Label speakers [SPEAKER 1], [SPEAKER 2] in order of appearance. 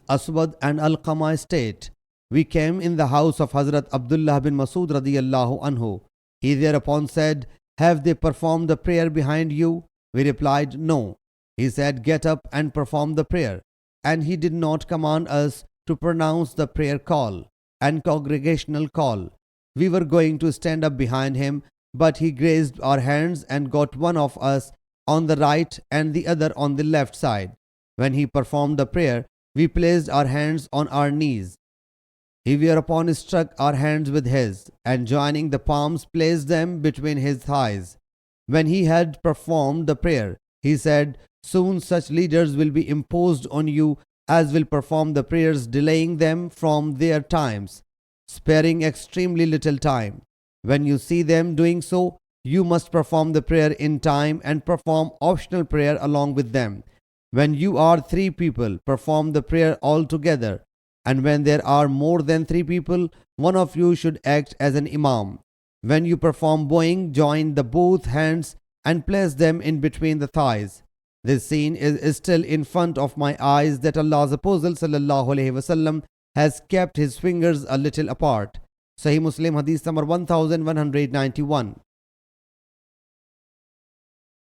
[SPEAKER 1] Aswad and Alqama state, "We came in the house of Hazrat Abdullah bin Masud radiyallahu anhu. He thereupon said, 'Have they performed the prayer behind you?' We replied, 'No.' He said, 'Get up and perform the prayer.' And he did not command us to pronounce the prayer call and congregational call. We were going to stand up behind him, but he grazed our hands and got one of us on the right and the other on the left side. When he performed the prayer, we placed our hands on our knees. He whereupon struck our hands with his, and joining the palms placed them between his thighs. When he had performed the prayer, he said, 'Soon such leaders will be imposed on you as will perform the prayers, delaying them from their times, sparing extremely little time. When you see them doing so, you must perform the prayer in time and perform optional prayer along with them. When you are 3 people, perform the prayer all together. And when there are more than 3 people, one of you should act as an imam. When you perform bowing, join the both hands and place them in between the thighs.' This scene is still in front of my eyes, that Allah's Apostle sallallahu alaihi wasallam has kept his fingers a little apart. Sahih Muslim Hadees number 1191.